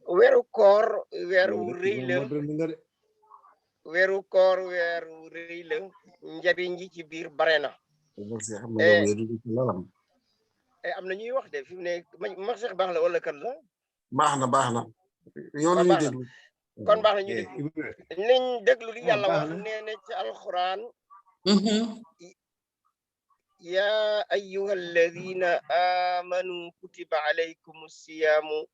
weeru koor weeru rëy la weeru koor weeru rëy la njariñ ji ci biir bare na am na ñuy wax de fi mu ne ma Cheikh baax la wala kan la baax na yow la ñuy déglu kon baax na ñu déglu nañ déglu li yàlla wax nee na ci alxuraan ya ayyuha alladina amanu kutiba alaykum siyaamu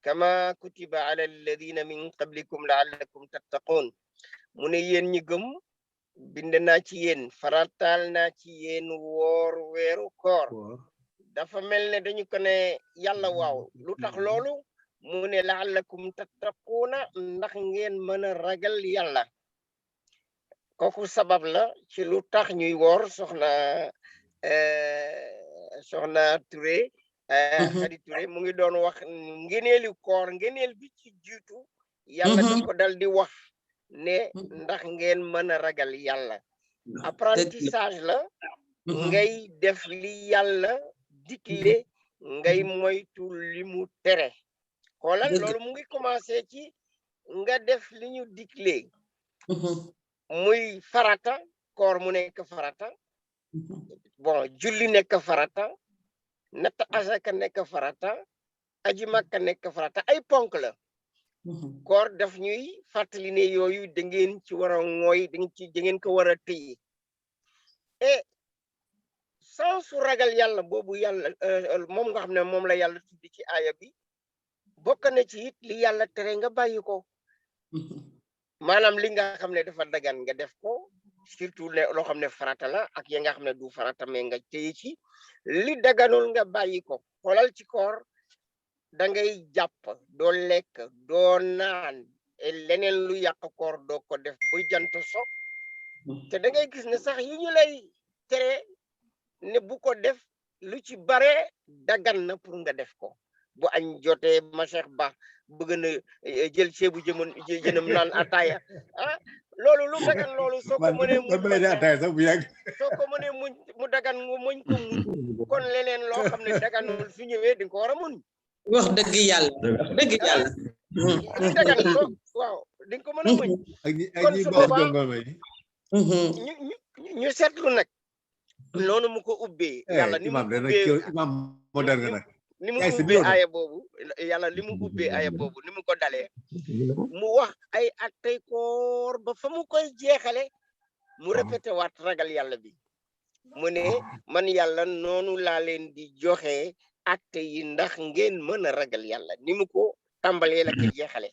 kama kutiba ala alladina min qablikum laallakum tattaqun mu ne yéen ñi gëm bind naa ci yéen faratal naa ci yéen woor weeru koor dafa mel ne dañu ko ne yàlla waaw lu tax loolu mu ne laallakum tattaquuna ndax ngeen mën a ragal yàlla kooku sabab la ci lu tax ñuy woor soxna Touré Khady Touré mu ngi doon wax ngeneelu koor ngeneel bi ci jiitu yàlla da ko dal di wax ne ndax ngeen mën a ragal yàlla apprentissage la ngay def li yàlla digle ngay moytu li mu tere xoolal loolu mu ngi commencé ci nga def li ñu digle muy farata koor mu nekk farata bon julli nekk farata natt asaka nekk farata aji makka nekk farata ay ponk la koor daf ñuy fàttali ne yooyu da ngeen ci war a ngooy da ngeen ko war a téye et sensu ragal yàlla boobu yàlla moom nga xam ne moom la yàlla tuddi ci aaya bi bokk na ci it li yàlla tere nga bàyyi ko maanaam li nga xam ne dafa dagan nga def ko surtout loo xam ne farata la ak ya nga xam ne du farata mais nga téye ci li daganul nga bàyyi ko xoolal ci koor da ngay jàpp doo lekk doo naan leneen lu yàq koor doo ko def bu jant so te da ngay gis ne sax yi ñu lay tere ne bu ko def lu ci bare dagan na pour nga def ko bu añ jotee ma Cheikh Ba bëgg na jël ceebu jënam naan ataaya loolu lu dagan loolu soo ko mënee mu dagan nga muñ ko muñ kon leneen loo xam ne daganul su ñëwee di nga ko war a muñ wax dëgg yàlla dagan ko waaw di nga ko mën a muñ kon su boobaa ñu seetlu nag noonu mu ko ubbee yàlla ni mu ubbee aaya boobu yàlla li mu ubbee aaya boobu ni mu ko dalee mu wax ay attey koor ba fa mu koy jeexale mu répété waat ragal yàlla bi mu ne man yàlla noonu laa leen di joxe atte yi ndax ngeen mën a ragal yàlla ni mu ko tàmbalee la ko jeexale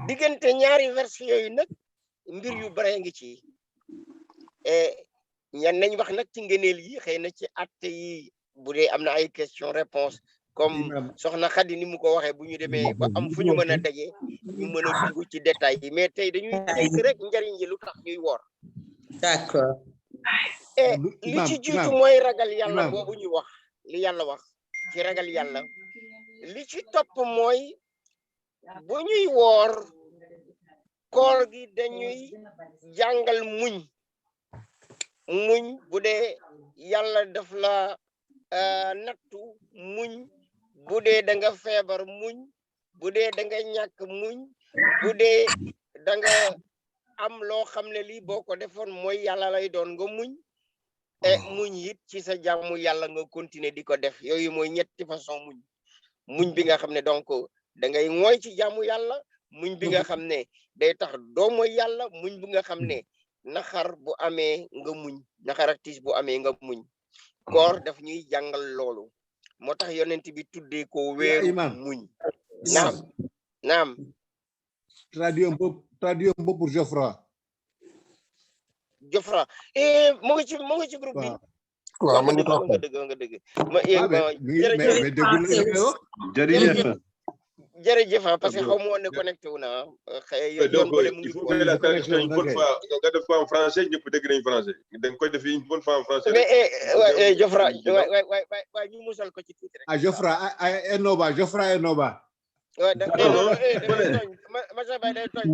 diggante ñaari verset yooyu nag mbir yu bare ngi ci ñan nañ wax nag ci ngëneel yi xëy na ci atte yi bu dee am na ay question réponse comme soxna Khady ni mu ko waxee bu ñu demee ba am fu ñu mën a daje ñu mën a dugg ci détails yi mais tey dañuy gis rek njariñ yi lu tax ñuy woor d'accord li ci jiitu mooy ragal yàlla boobu ñu wax li yàlla wax ci ragal yàlla li ci topp mooy bu ñuy woor koor gi dañuy jàngal muñ bu dee yàlla daf la nattu muñ bu dee da nga feebar muñ bu dee da nga ñàkk muñ bu dee da nga am loo xam ne lii boo ko defoon mooy yàlla lay doon nga muñ muñ it ci sa jàmmu yàlla nga continuer di ko def yooyu mooy ñetti façon muñ bi nga xam ne donc da ngay mooy ci jàmmu yàlla muñ bi nga xam ne day tax doo mooy yàlla muñ bi nga xam ne naxar bu amee nga muñ naxar ak tiis bu amee nga muñ koor daf ñuy jàngal loolu moo tax yonent bi tuddee ko weeru muñ naam traduis un peu pour Geoffroy mu ngi ci groupe bi waaw ma ngi toog nga dëgg jërëjëf parce que xaw ma woon ne connecté wu na donc il faut faire la traduction une bonne fois nga def ko en français ñëpp dégg nañ français dañ koy def une bonne fois en français mais Geoffroy waay ñu musal ko ci tuuti rek Geoffroy Enoba Massa Bay day tooñ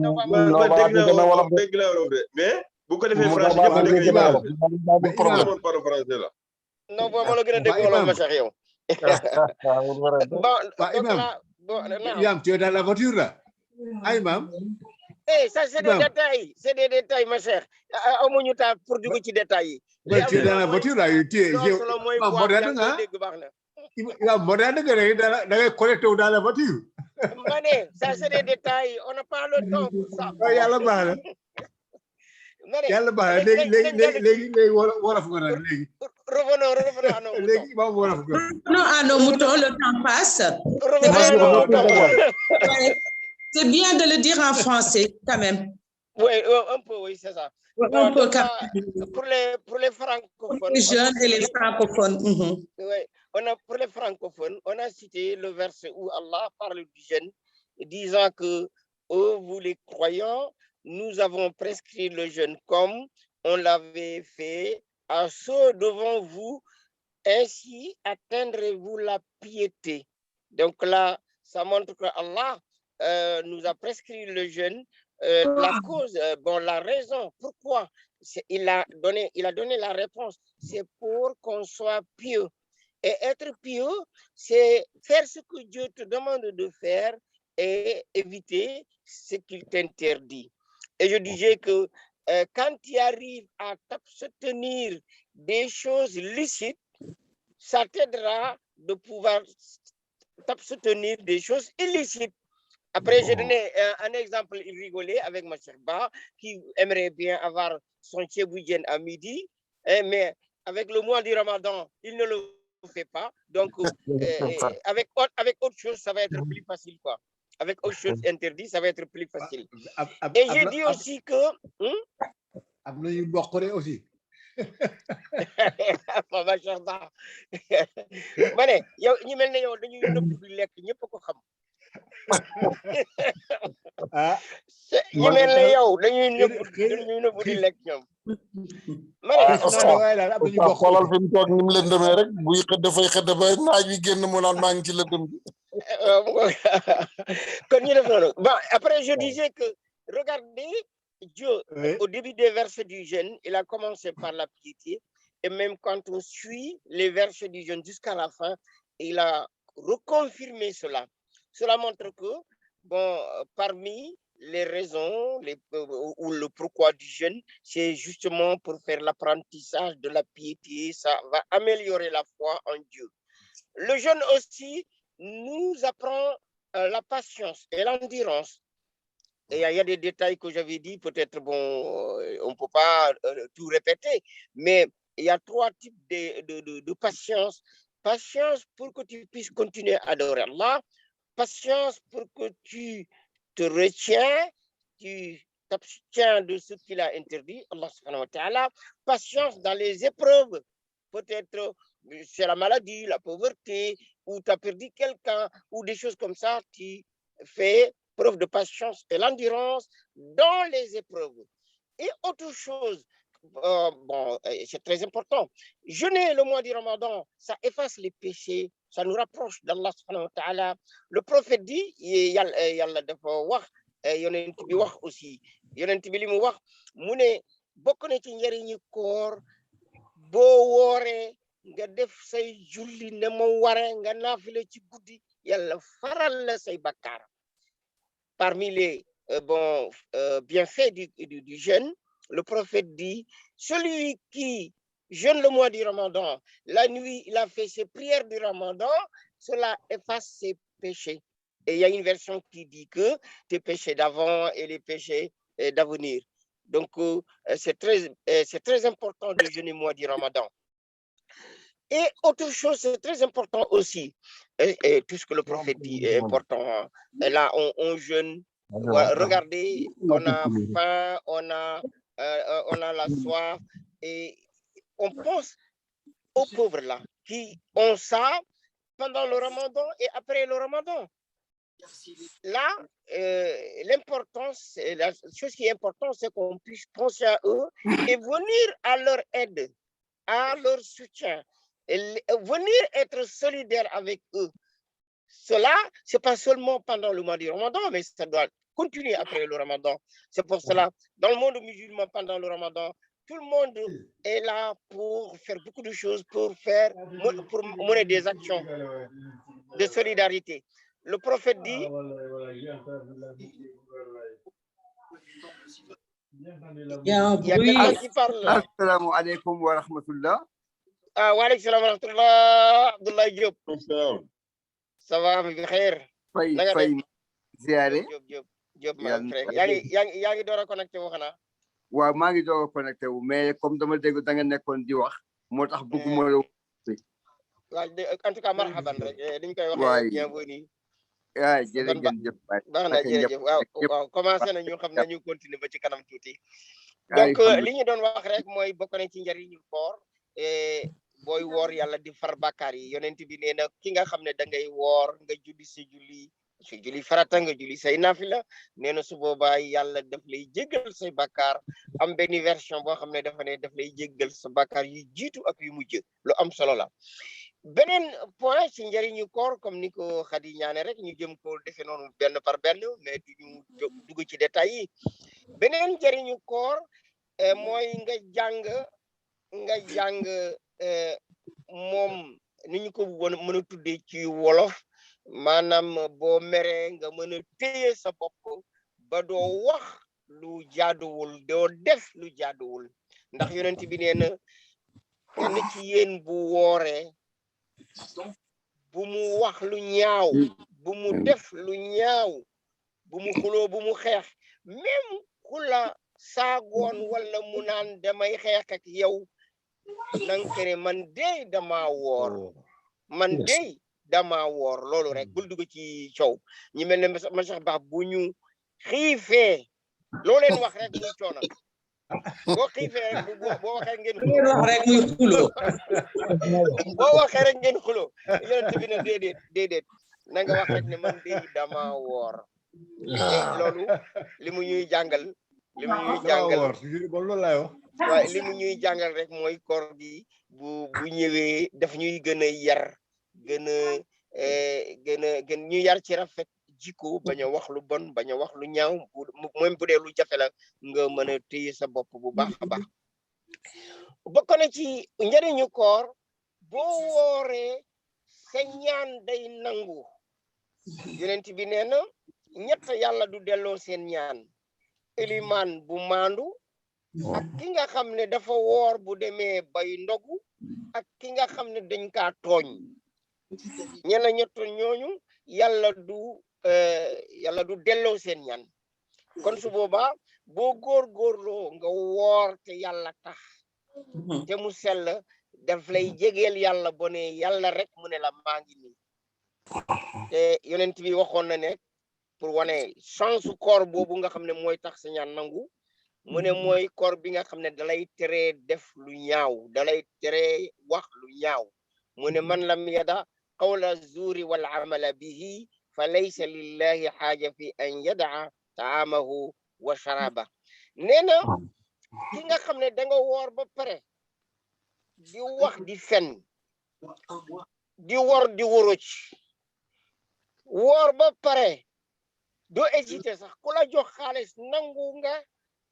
dégg la wolof de mais bu ko defee français ñëpp dégg nañ problème par français la non boo ma la gën a dégg wolof ma sax yow Bon, Imam, tu es dans la voiture là? Ah, Imam? Eh, ça c'est des détails. C'est des détails, ma chère. Amuñu temps pour dugg ci détails yi. Ouais, tu es dans la voiture là. Tu es solo mooy Imam boîte yaa moderne, ngi koy hein? dégg baax na. Imam moderne que da ngay connecté dans la voiture. Mané, ça c'est des détails. On n'a pas le temps pour ça. Yàlla baax na. Mané, Yàlla baax na léegi wolof nga nag léegi. Revenons à nos moutons. Léegi Imam wolof nga. Non, à nos moutons, le temps passe. C'est bien de le dire en français, quand même. Oui, un peu, oui, c'est ça. Un peu pour les francophones. Les jeunes et les francophones. Oui, pour les francophones, on a cité le verset où Allah parle du jeûne, disant que, vous les croyants, nous avons prescrit le jeûne comme on l'avait fait à ceux devant vous, ainsi atteindrez-vous la piété. Donc là, ça montre que Allah nous a prescrit le jeûne. La cause, la raison, pourquoi il a donné la réponse, c'est pour qu'on soit pieux. Et être pieux, c'est faire ce que Dieu te demande de faire et éviter ce qu'il t'interdit. Et je disais que quand tu arrives à t'abstenir des choses licites, ça t'aidera de pouvoir t'abstenir des choses illicites. Après, j'ai donné un exemple, il rigolait avec ma chère Ba, qui aimerait bien avoir son tchéboujen à midi, mais avec le mois du Ramadan, il ne le fait pas. Donc, avec autre chose, ça va être plus facile, quoi. Avec autre chose interdit, ça va être plus facile. Et j'ai dit aussi que... am na yu bokk aussi. Ma chère Ba. Ma ne, yow ñi mel ne yow dañuy nëbb di lekk ñëpp ko xam. ñi mel ne yow dañuy nëbb di lekk ñoom. Ma ne xoolal fi mu toog ni mu lëndëmee rek buy xëdd dafay xëdd ba naaj wi génn mu naan maa ngi ci lëndëm bi. Kon ñu def noonu. Bon, après je disais que regardez Dieu au début des versets du jeûne, il a commencé par la piété, et même quand on suit les versets du jeûne jusqu'à la fin, il a reconfirmé cela. Cela montre que, parmi les raisons ou le pourquoi du jeûne, c'est justement pour faire l'apprentissage de la piété. Ça va améliorer la foi en Dieu. Le jeûne aussi nous apprend la patience et l'endurance. Et il y a des détails que j'avais dit, peut-être, on ne peut pas tout répéter, mais il y a 3 types de patience. Patience pour que tu puisses continuer à adorer Allah. Patience pour que tu te retiens, tu t'abstiens de ce qu'il a interdit, Allah subhanahu wa ta'ala. Patience dans les épreuves. Peut-être c'est la maladie, la pauvreté, ou tu as perdu quelqu'un, ou des choses comme ça, tu fais preuve de patience et l'endurance dans les épreuves. Et autre chose, c'est très important. Jeûner le mois du Ramadan, ça efface les péchés, ça nous rapproche d'Allah subhanahu wa ta'ala. Le prophète dit, yàlla dafa wax, yonent bi wax aussi, yonent bi li mu wax, mu ne bokk na ci njariñu koor boo wooree nga def say julli ne ma waree nga naafile ci guddi yàlla faral la say bakkaar. Parmi les bienfaits du jeûne, le prophète dit, celui qui jeûne le mois du Ramadan, la nuit, il a fait ses prières du Ramadan, cela efface ses péchés. Et il y a une version qui dit que tes péchés d'avant et les péchés d'avenir. Donc, c'est très important de jeûner le mois du Ramadan. Et autre chose, c'est très important aussi, et tout ce que le prophète dit est important. Et là, on jeûne. Regardez, on a faim, on a la soif, et on pense aux pauvres là, qui ont ça pendant le Ramadan et après le Ramadan. Là, l'importance, la chose qui est importante, c'est qu'on puisse penser à eux et venir à leur aide, à leur soutien, et venir être solidaire avec eux. Cela, c'est pas seulement pendant le mois du Ramadan, mais ça doit continuer après le Ramadan. C'est pour cela, dans le monde musulman, pendant le Ramadan, tout le monde est là pour faire beaucoup de choses, pour mener des actions de solidarité. Le prophète dit, Il y a un il y a bruit. quelqu'un qui parle. Assalamu alaikum wa rahmatullah. Ah, wa alaykum salam wa rahmatullah, Abdullah Diop. Salam. Ça va, bi khair. Fay ziare. Diop ma frère. yaa ngi door a connecté wu xanaa. Waaw maa ngi doog a connecté wu mais comme dama dégg da nga nekkoon di wax moo tax bëgguma la. waaw en tout cas marhaban rek niñ koy waxee. waay bienvenue. waay jërëjëf. baax na jërëjëf waaw commencé na ñu xam ne ñu continuer ba ci kanam tuuti. Ay, donc li ñu doon wax rek mooy bokk na ci njariñu koor booy woor yàlla di far bàkkaar yi yonent bi nee na ki nga xam ne da ngay woor nga julli si julli farata nga julli say nafila nee na su boobaa yàlla daf lay jéggal say bàkkaar am benn version boo xam ne dafa ne daf lay jéggal sa bàkkaar yu jiitu ak yu mujj lu am solo la. beneen point ci njëriñu koor comme ni ko Khady ñaane rek ñu jëm ko defe noonu benn par benn mais duñu dugg ci détails yi beneen njëriñu koor mooy nga jàng moom ni ñu ko mën a tuddee ci wolof maanaam boo meree nga mën a téye sa bopp ba doo wax lu jaaduwul doo def lu jaaduwul ndax yonent bi nee na kenn ci yéen bu wooree bu mu wax lu ñaaw bu mu def lu ñaaw bu mu xuloo bu mu xeex même ku la saagoon wala mu naan damay xeex ak yow nanka ne man dey dama woor loolu rek bul dugg ci coow ñi mel ne ma sax baax bu ñu xiifee loo leen wax rek muy coono boo xiifee rek boo waxee ngeen xuloo boo waxee rek ngeen xuloo yonent bi ne déedéet na nga wax rek ne man dey dama woor loolu li mu ñuy jàngal waaye li mu ñuy jàngal rek mooy koor gi bu ñëwee daf ñuy gën a yar gën ñu yar ci rafet jikko bañ a wax lu bon bañ a wax lu ñaaw même bu dee lu jafe la nga mën a téye sa bopp bu baax a baax bokk na ci njëriñu koor boo wooree sa ñaan day nangu yonent bi nee na ñett yàlla du delloo seen ñaan elimaan bu maandu ak ki nga xam ne dafa woor bu demee bay ndogu ak ki nga xam ne dañ kaa tooñ ñett ñooñu yàlla du delloo seen ñaan kon su boobaa boo góorgóorloo nga woor te yàlla tax te mu sell daf lay jegeel yàlla bo ne yàlla rek mu ne la maa ngi nii te yonent bi waxoon na ne pour wane chance koor boobu nga xam ne mooy tax sa ñaan nangu mu ne mooy koor bi nga xam ne dalay tere def lu ñaaw dalay tere wax lu ñaaw mu ne man lam yada qawla zuuri wal amala bihi fa laysa lillahi xaaja fi an yadaa taamahu wa sharaba nee na ki nga xam ne danga woor ba pare di wax di fen di wor di wuruc woor ba pare doo hésiter sax ku la jox xaalis nangu nga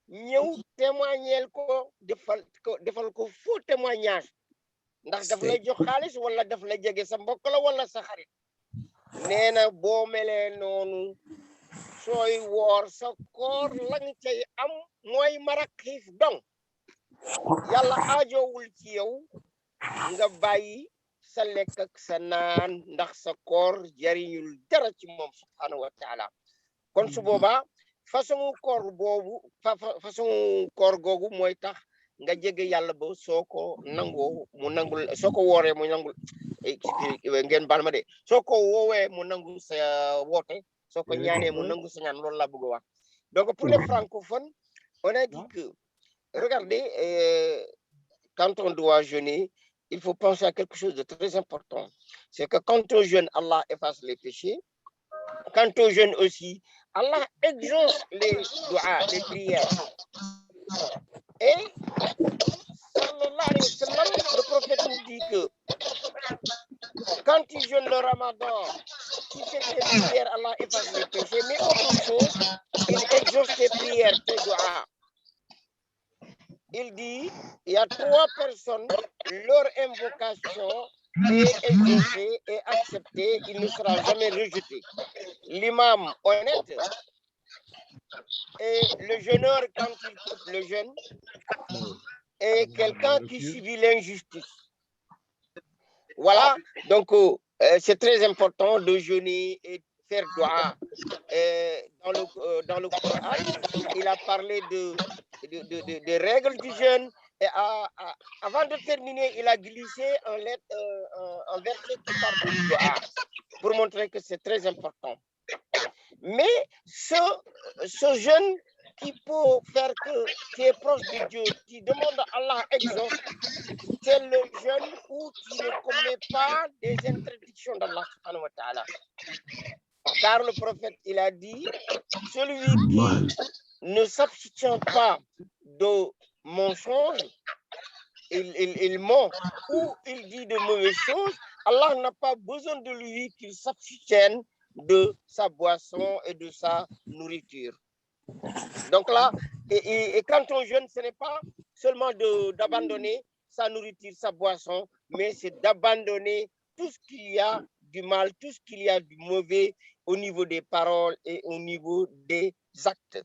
ñëw témoignel ko defal ko faux témoignage ndax daf lay jox xaalis wala daf la jege sa mbokk la wala sa xarit nee na boo melee noonu sooy woor sa koor lang cay am mooy marak xiif donc yàlla aajowul ci yow nga bàyyi sa lekk ak sa naan ndax sa koor jariñul dara ci moom subhanahu wa taala kon su boobaa façon koor googu mooy tax nga jege yàlla ba soo ko nangoo mu nangul soo ko wooree mu nangul ngeen baal ma de soo ko woowee mu nangu sa woote soo ko ñaanee mu nangu sa ñaan loolu laa bëgg a wax donc pour les francophones on a dit que regardez quand on doit jeûner il faut penser à quelque chose de très important c'est que quand on jeûne Allah efface les péchés quand on jeûne aussi Allah exauce les doigts, les prières. Et, sallallahu alayhi wa sallam, le prophète nous dit que quand tu jeûnes le ramadan, tu fais tes prières, Allah efface les péchés, mais autre chose, il exauce tes prières, tes doigts. Il dit, il y a 3 personnes, leur invocation est exaucé et accepté, il ne sera jamais rejeté. L'imam honnête et le jeûneur, quand il coupe le jeûne, est quelqu'un qui subit l'injustice. Voilà, donc c'est très important de jeûner et faire dua. Dans le Coran, il a parlé des règles du jeûne. Et avant de terminer, il a glissé un verset qui parle du dua pour montrer que c'est très important. Mais ce jeûne qui peut faire que tu es proche de Dieu, tu demandes à Allah exauce, c'est le jeûne où tu ne commets pas des interdictions d'Allah subhanahu wa ta'ala. Car le prophète, il a dit, celui qui ne s'abstient pas de mensonges, il ment ou il dit de mauvaises choses, Allah n'a pas besoin de lui qu'il s'abstienne de sa boisson et de sa nourriture. Donc là, et quand on jeûne, ce n'est pas seulement d'abandonner sa nourriture, sa boisson, mais c'est d'abandonner tout ce qu'il y a du mal, tout ce qu'il y a du mauvais au niveau des paroles et au niveau des actes.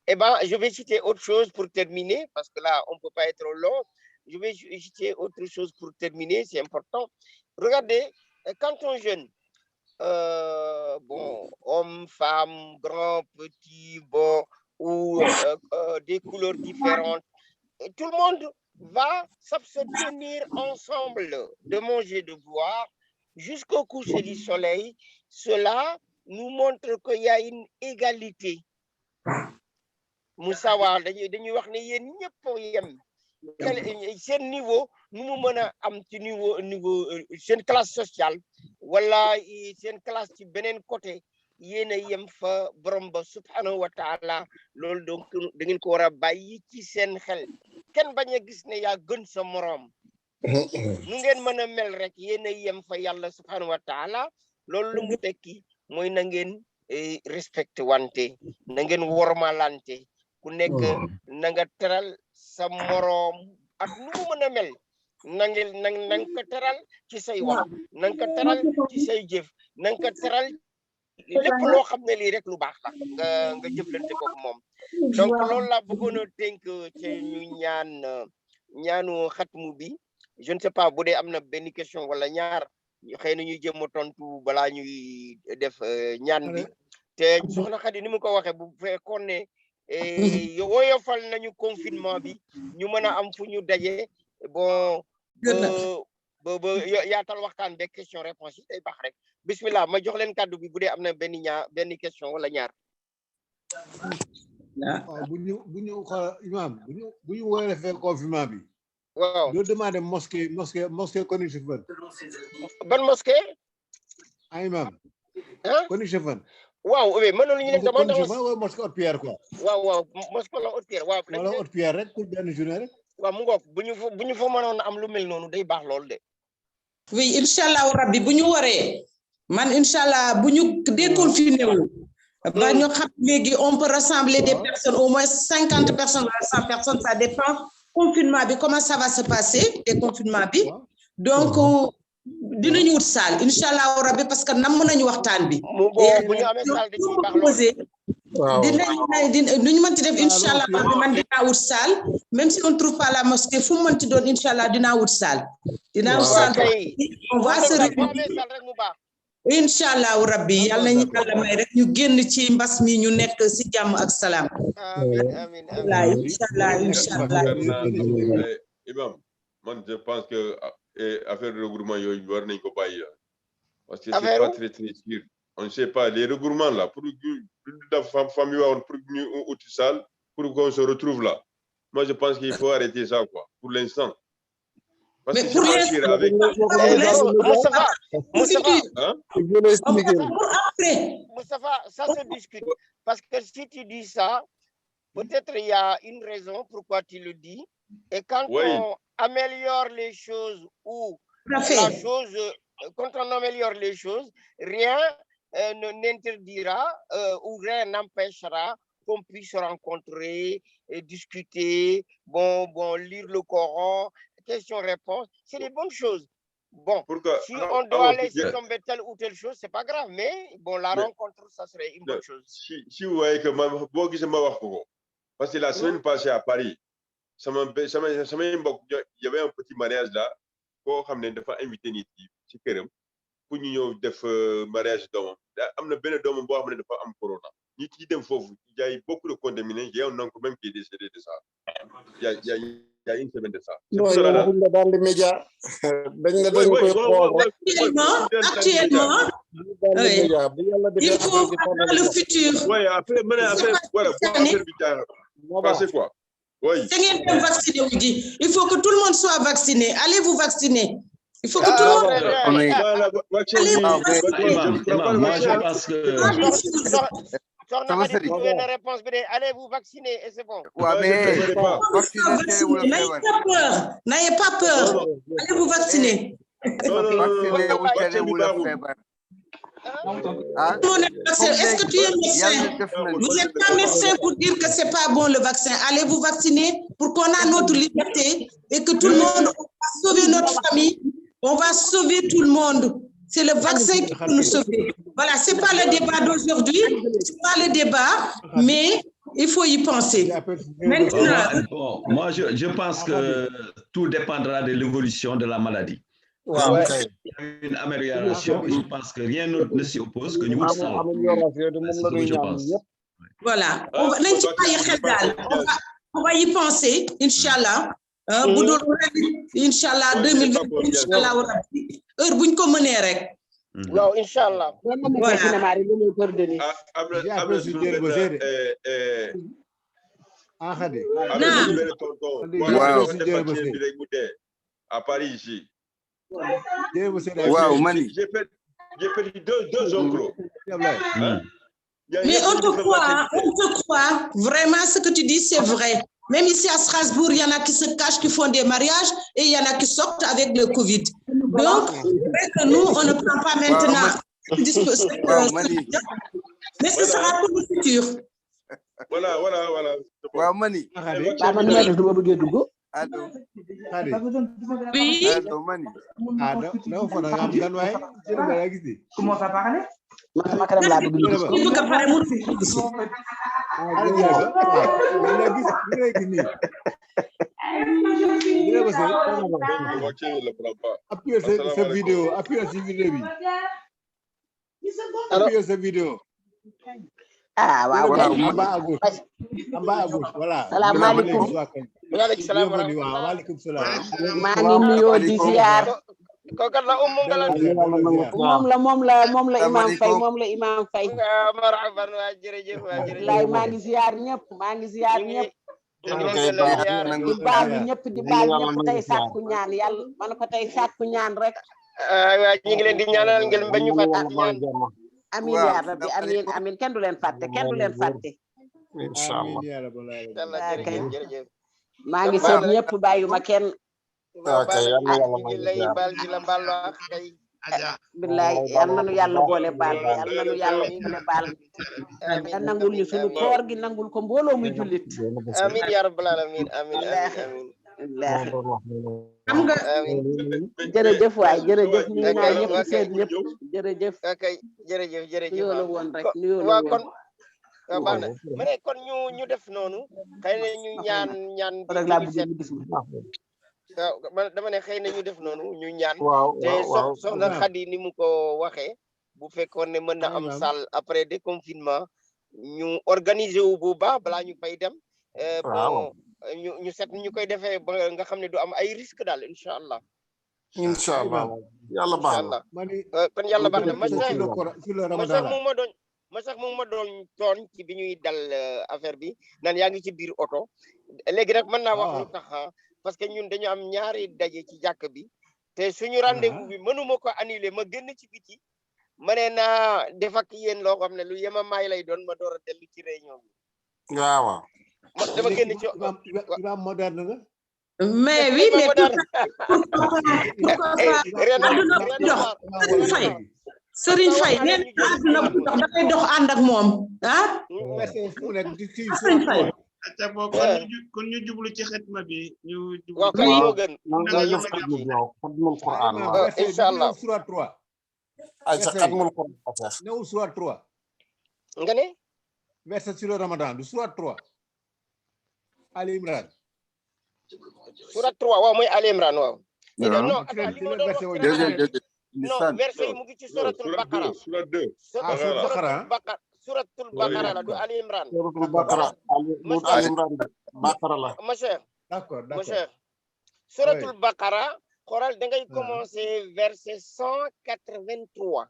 Eh bien, je vais citer autre chose pour terminer, parce que là, on ne peut pas être long. Je vais citer autre chose pour terminer, c'est important. Regardez, quand on jeûne, bon, hommes, femmes, grands, petits, bon, ou des couleurs différentes, tout le monde va s'abstenir ensemble de manger et de boire jusqu'au coucher du soleil. Cela nous montre qu'il y a une égalité. Moussa Wade dañuy wax ne yéen ñëpp yem seen niveau nu mu mën a am ci niveau seen classe sociale wala seen classe ci beneen côté yéen a yem fa borom ba subhanahu wa taala loolu donc da ngeen ko war a bàyyi ci seen xel kenn bañ a gis ne yaa gën sa moroom nu ngeen mën a mel rek yéen a yem fa yàlla subhanahu wa taala loolu lu mu tekki mooy na ngeen respecté wante na ngeen wormalante ku nekk na nga teral sa moroom ak nu mu mën a mel na nga ko teral ci say wax na nga ko teral ci say jëf na nga ko teral lépp loo xam ne lii rek lu baax la nga jëflante ko moom donc loolu la bëggoon a tënk ci ñu ñaanu xatmu bi je ne sais pas bu dee am na benn question wala ñaar xëy na ñuy jëm a tontu balaa ñuy def ñaan bi te soxna Khady ni mu ko waxee bu fekkoon ne woyofal nañu confinement bi ñu mën a am fu ñu daje bon ba yaatal waxtaan beeg question réponse yi day baax rek bismillah ma jox leen kàddu bi bu dee am na benn question wala ñaar. waaw bu ñu xool imam bu ñu woyofal confinement bi. waaw doo demandé mosquée Koni Chefane. ban mosquée. imam. Koni Chefane. waaw oui mënoon nañu leen demandé mosquée Haute Pierre quoi. waaw mosquée la Haute Pierre waaw. wala Haute Pierre rek pour benn journée rek. waaw mu ngoog bu ñu fa mënoon am lu mel noonu day baax loolu de. oui incha rabbi bu ñu waree man incha bu ñu déconfiné wu. ba ñu xam léegi on peut rassembler des personnes au moins 50 personnes wala 100 personnes ça dépend confinement bi comment ça va se passer déconfinement bi donc. dinañu wut saal incha allah rabbi parce que nam nañu waxtaan bi. bu ñu amee saal dañuy baax lool. dinañu mënti def incha allah rabbi man dinaa wut saal même si on trouve pas la mosquée fu mu mënti doon incha allah dinaa wut saal. dinaa wut saal on va se réunir incha allah rabbi yàlla nañu yàlla may rek ñu génn ci mbas mi ñu nekk si jàmm ak salaam. amiin incha allah. Imam man je pense que. Et affaire de regroupement yooyu war nañ ko bàyyi parce que c'est pas très sûr on ne sait pas les regroupements là pour la famille pour ñu uti salle pour qu'on se retrouve là moi je pense qu'il faut arrêter ça quoi pour l'instant parce que c'est pas sûr avec Moustapha ça se discute parce que si tu dis ça peut-être il y a une raison pourquoi tu le dis et quand on améliore les choses ou quand on améliore les choses, rien n'interdira ou rien n'empêchera qu'on puisse se rencontrer et discuter, lire le Coran, questions-réponses, c'est des bonnes choses. Bon, Pourquoi si on doit laisser tomber telle ou telle chose, c'est pas grave, mais bon, la rencontre, ça serait une bonne chose. Si vous voyez que parce que la semaine passée à Paris, il y avait un petit mariage là, pour ramener de inviter nit ci këram pour ñu ñëw def mariage doomam am na benn doomam boo xam ne dafa am corona nit yi dem foofu il y a eu beaucoup de contaminés j'ai un oncle même qui est décédé de ça il y a une semaine de ça. non waxuñ la daal di média dañ la dañ koy xool actuellement il faut dans le futur oui après voilà passez quoi. Oui. Il faut que tout le monde soit vacciné. Allez vous vacciner. Il faut que tout le monde. Moi, je pense que. Allez vous vacciner et c'est bon. N'ayez pas peur. Allez vous vacciner. Est-ce que tu es médecin? Vous n'êtes pas médecin pour dire que c'est pas bon le vaccin. Allez vous vacciner pour qu'on ait notre liberté et que tout le monde, on va sauver notre famille, on va sauver tout le monde. C'est le vaccin qui peut nous sauver. Voilà, c'est pas le débat d'aujourd'hui, c'est pas le débat, mais il faut y penser. Maintenant, bon, moi, je pense que tout dépendra de l'évolution de la maladie. waaw Il y a une amélioration et je pense que rien ne s'y oppose que nous je pense. Voilà, on va y penser, Inch'Allah. Inch'Allah 2020, Inch'Allah heure buñ ko mënee rek. waaw Inch'Allah. À Paris ici. Wow, Mani. J'ai perdu deux oncles. Mais on te croit. Vraiment, ce que tu dis, c'est vrai. Même ici à Strasbourg, il y en a qui se cachent, qui font des mariages et il y en a qui sortent avec le Covid. Donc, c'est vrai que nous, on ne prend pas maintenant. Mais ce sera pour le futur. Voilà. Wow, Mani. Allô. Oui. Allô, Mani. Comment ça parle? Appuyez cette vidéo. Appuyez cette vidéo. Ah, waaw. En bas à gauche. Voilà. Salaamaaleykum. Waaleykum salaam. maa ngi nuyoo di ziar. Kooku la moom la imam Faye. marhaban waa jërëjëf. Laay maa ngi ziar ñëpp. di baalu ñëpp tey sàkku ñaan yàlla man ko tey sàkku ñaan rek. waa ñu ngi leen di ñaanal ngeen bañ ñu fàtte ñaan. Amin ya rabbi amin kenn du leen fàtte inshallah maa ngi seet ñëpp bàyyuma kenn. ñu ngi lay baal di la baal wax kay. billaay yal nañu yàlla boole baal te nangul ñu suñu koor gi nangul ko mbooloo muy jullit. Amin ya rabbal alamin amin. Am nga jërëjëf waay jërëjëf ñu ngi naan ñëpp seet ñëpp jërëjëf. Okay jërëjëf nuyoo la woon rek nuyoo la woon. kon baax na ma ne kon ñu def noonu xëy na ñu ñaan rek laa bëgg ñu gis waaw dama ne xëy na ñu def noonu ñu ñaan te soxna Khady ni mu ko waxee bu fekkoon ne mën na am salle après déconfinement ñu organiser wu bu baax balaa ñu fay dem bon ñu set ñu koy defee ba nga xam ne du am ay risque daal inshallah yàlla baax na kon yàlla baax na ma sax mu ma doon toon ci bi ñuy dal affaire bi naan yaa ngi ci biir oto léegi nag mën naa wax lu tax parce que ñun dañu am ñaari daje ci jàkk bi te suñu rendez-vous bi mënuma ko annuler ma génn ci biti ma ne naa def ak yéen loo xam ne lu yema maay lay doon ma door a dellu ci réunion bi waaw dama génn ci imam moderne nga mais oui mais Serigne Faye neen àdduna bu dox dafay dox ànd ak moom ah Serigne Faye acca boo kon ñu jublu ci xitma bi ñu jublu waaw kay moo gën xatmul Quran inshallah surat 3 ay sa xatmul Quran newul surat 3 nga ne verset sur le Ramadan du surat 3 Ali Imran surat 3 waaw mooy Ali Imran waaw non non verset yi mu ngi ci suratul Baqara suratul Baqara la du Ali Imran suratul Baqara Ali Imran Baqara la monsieur d'accord monsieur suratul Baqara xoolal da ngay commencer verset 183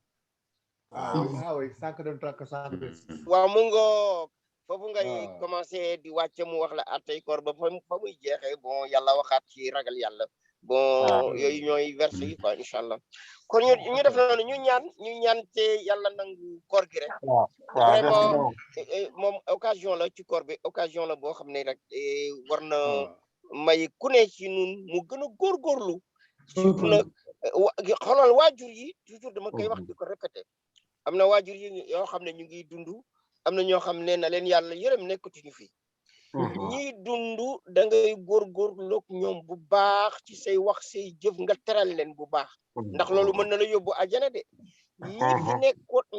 oui 183 waaw mu ngo foofu ngay commencer di wàcce mu wax la atay koor ba fa muy jeexee bon yàlla waxaat ci ragal yàlla bon yooyu ñooy verset yi quoi inshallah kon ñu def noonu ñu ñaan te yàlla nangu koor gi rek vraiment moom occasion la ci koor bi occasion la boo xam ne rek war na may ku ne ci nun mu gën a góorgóorlu surtout nag xoolal waajur yi toujours dama koy wax di ko répéter am na waajur yi yoo xam ne ñu ngi dund am na ñoo xam ne na leen yàlla yërëm nekkatuñu fi ñiy dund da ngay góorgóorlu ñoom bu baax ci say wax say jëf nga teral leen bu baax ndax loolu mën na la yóbbu àjjana de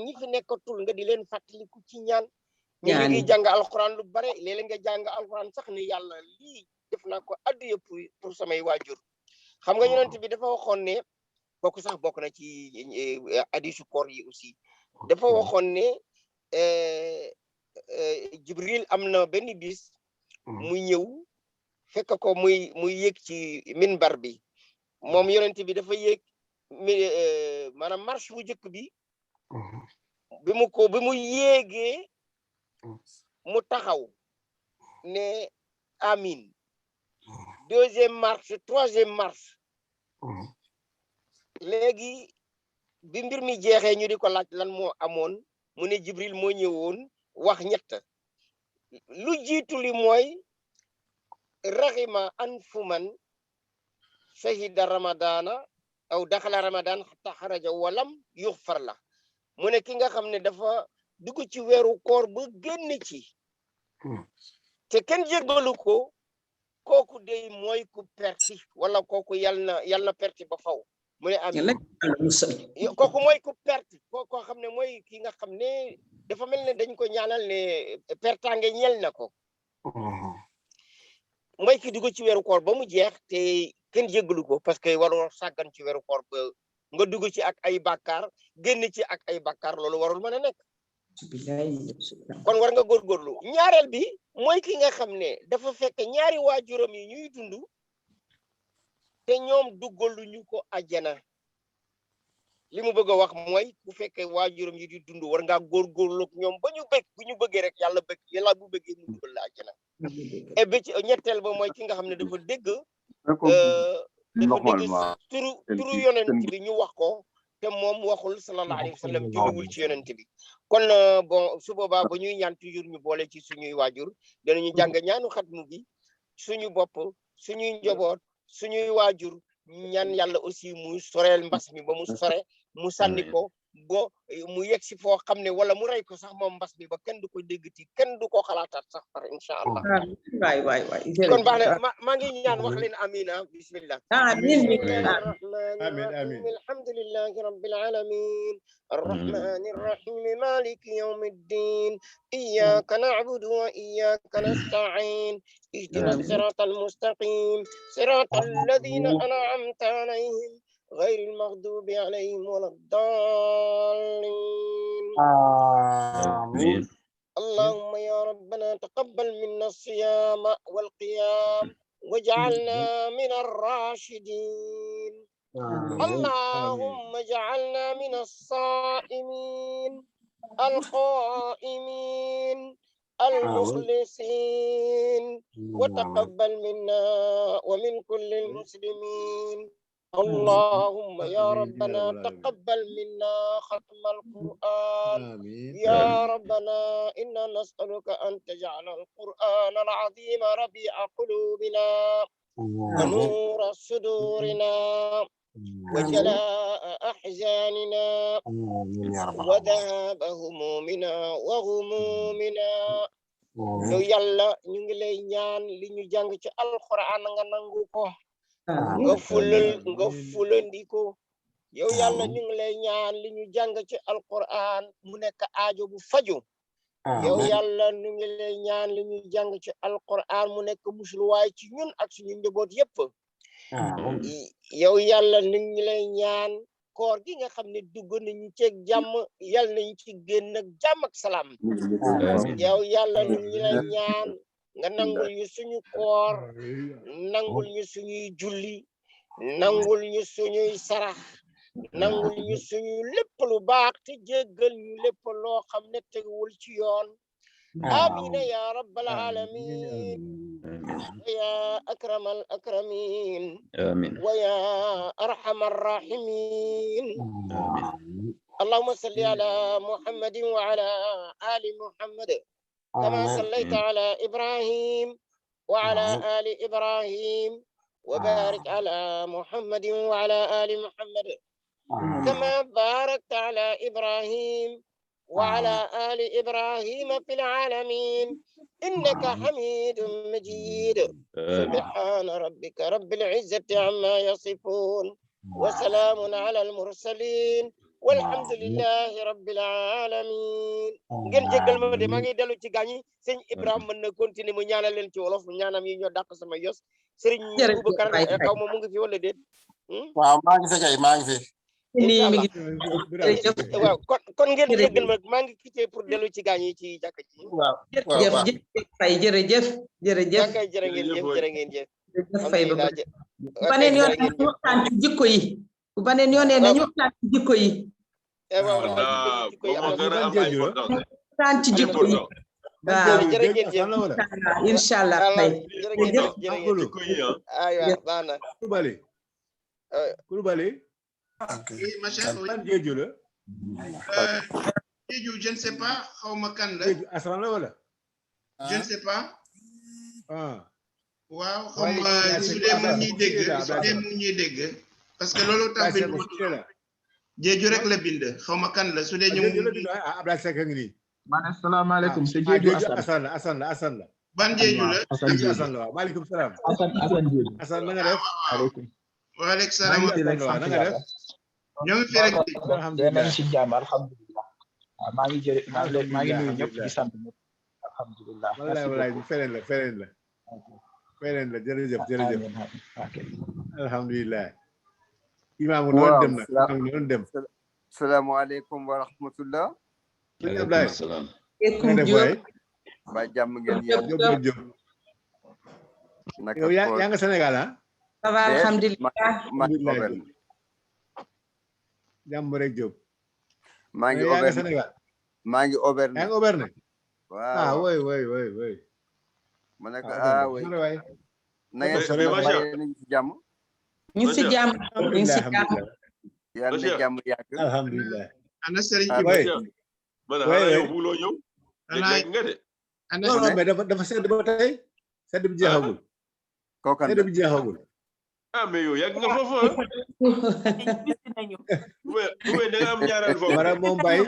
ñi fi nekkatul nga di leen fàttaliku ci ñaan ñu ngi jàng alxuraan lu bare léeg-léeg nga jàng alxuraan sax ne yàlla lii def naa ko addiya pour samay waajur xam nga yonent bi dafa waxoon ne kooku sax bokk na ci hadiisu koor yi aussi dafa waxoon ne Jibril am na benn bis muy ñëw fekk ko muy yéeg ci minbar bi moom yonent bi dafa yéeg maanaam marche bu njëkk bi bi mu yéegee mu taxaw ne amin deuxième marche troisième marche léegi bi mbir mi jeexee ñu di ko laaj lan moo amoon mu ne Jibril moo ñëwoon wax ñett lu jiitu li mooy raxima an fuman shahida ramadana aw daxala ramadan xata xaraja walam yuxfar la mu ne ki nga xam ne dafa dugg ci weeru koor ba génn ci te kenn jéggalu ko kooku dey mooy ku perti wala kooku yal na perti ba faw mu ne amin kooku mooy ku perte koo xam ne mooy ki nga xam ne dafa mel ne dañ ko ñaanal ne pertange ñel na ko mooy ki dugg ci weeru koor ba mu jeex te kenn jéggalu ko parce que waroo sàggan ci weeru koor ba nga dugg ci ak ay bàkkaar génn ci ak ay bàkkaar loolu warul mën a nekk kon war nga góorgóorlu ñaareel bi mooy ki nga xam ne dafa fekk ñaari waajuram yi ñuy dund te ñoom duggaluñu ko àjjana li mu bëgg a wax mooy bu fekkee waajuram yi di dund war ngaa góorgóorlu ak ñoom ba ñu bëgg bu ñu bëggee rek yàlla bu bëggee mu dugal la àjjana et bi ci ñetteel ba mooy ki nga xam ne dafa dégg turu yonent bi ñu wax ko te moom waxul sallallahu alayhi wa sallam jógewul ci yonent bi kon bon su boobaa ba ñuy ñaan toujours ñu boole ci suñuy waajur danañu jàng ñaanu xatmu bi suñu bopp suñuy njaboot suñuy waajur ñaan yàlla aussi mu soreel mbas mi ba mu sore mu sànni ko bo mu yegg si foo xam ne wala mu rey ko sax moom mbas mi ba kenn du ko déggati kenn du ko xalaataat sax par incha allah waay kon baax na maa ngi ñaan wax leen amina bismillah amin alhamdulillahi rabbil alamin الرحمن الرحيم مالك يوم الدين إياك نعبد وإياك نستعين اهدنا الصراط المستقيم صراط الذين أنعمت عليهم غير المغضوب عليهم ولا الضالين آمين اللهم يا ربنا تقبل منا الصيام والقيام واجعلنا من الراشدين اللهم اجعلنا من الصائمين القائمين المخلصين وتقبل منا ومن كل المسلمين اللهم يا ربنا تقبل منا ختم القرآن يا ربنا إنا نسألك أن تجعل القرآن العظيم ربيع قلوبنا ونور صدورنا وجلاء أحزاننا وذهاب همومنا وغمومنا yow yàlla ñu ngi lay ñaan li ñu jàng ci alquran nga nangu ko nga fulandi ko yow yàlla ñu ngi lay ñaan li ñu jàng ci alquran mu nekk aajo bu faju yow yàlla ñu ngi lay ñaan li ñu jàng ci alquran mu nekk musluwaay ci ñun ak suñu njaboot yépp yow yàlla ñu ngi lay ñaan koor gi nga xam ne dugg nañu ceeg jàmm yal nañu ci génn ak jàmm ak salaam yow yàlla ñu ngi lay ñaan nga nangul ñu suñu koor nangul ñu suñuy julli nangul ñu suñuy sarax nangul ñu suñu lépp lu baax te jéggal ñu lépp loo xam ne teguwul ci yoon آمين يا رب العالمين ويا أكرم الأكرمين آمين ويا أرحم الراحمين اللهم صل على محمد وعلى آل محمد كما صليت على إبراهيم وعلى آل إبراهيم وبارك على محمد وعلى آل محمد كما باركت على إبراهيم وعلى آل إبراهيم في العالمين إنك حميد مجيد سبحان ربك رب العزة عما يصفون وسلام على المرسلين والحمد لله رب العالمين ngeen jéggal ma de maa ngi dellu ci gaañi sëñ Ibrahima mën na continuer mu ñaanal leen ci wolof ñaanam yi ñoo dàq sama yos sëriñ Boubacar xaw ma mu ngi fi wala déet waaw maa ngi fi kay maa ngi fi waaw kon ngeen jéggal ma maa ngi quitté pour dellu ci gaañ yi ci jàkka ji waaw fay jërëjëf jàkka jërë ngeen jëf fay ba baneen yoon nañu waxtaan ci jikko yi bu baneen yoon nañu waxtaan ci jikko yi waxtaan ci jikko yi waaw jërë ngeen jëf inshallah fay jërëjëf aywa baax na Koulibaly Oui, ma chère. ban Diédhiou la Diédhiou, je ne sais pas xaw ma kan la. Assane la wala Je ne sais pas. waaw xaw waaye ma su dee mu ñuy dégg su dee mu ñuy dégg parce que loolu tax bind Diédhiou rek la bind xaw ma kan la su dee ñu Abdoulaye Seck a ngi nii man asalaamaaleykum c'est Diédhiou Assane la ban Diédhiou la Assane la waaw maaleykum salaam Assane Diédhiou Assane na nga def waaleykum waaleykum salaam na nga def ñoo ngi fi rek nañ ci jàmm alhamdulilah maa ngi jërë maa ngi nuyu ñëpp di sant ñëpp alhamdulilah wallaay feneen la jërëjëf alhamdulilah imaamu noonu dem na imaamu noonu dem salaamaaleykum wa rahmatullah Abdoulaye salaam def waay ba jàmm ngeen yéen Jóob yow yaa nga Sénégal ah ça va alhamdulilah jàmm rek Jóob maa ngi yaa nga Sénégal maa ngi Auvergne yaa ngi Auvergne waaw woy ma ne ko woy na ngeen ci jàmm ñu si jàmm yàlla na jàmm yàgg alhamdulilah ana Serigne way yow buloo ñëw nga de non mais dafa sedd ba tey sedd bi jeexagul kookan sedd bi jeexagul mais yow yàgg nga foofu da nga am ñaareel foofu mara moom bàyyi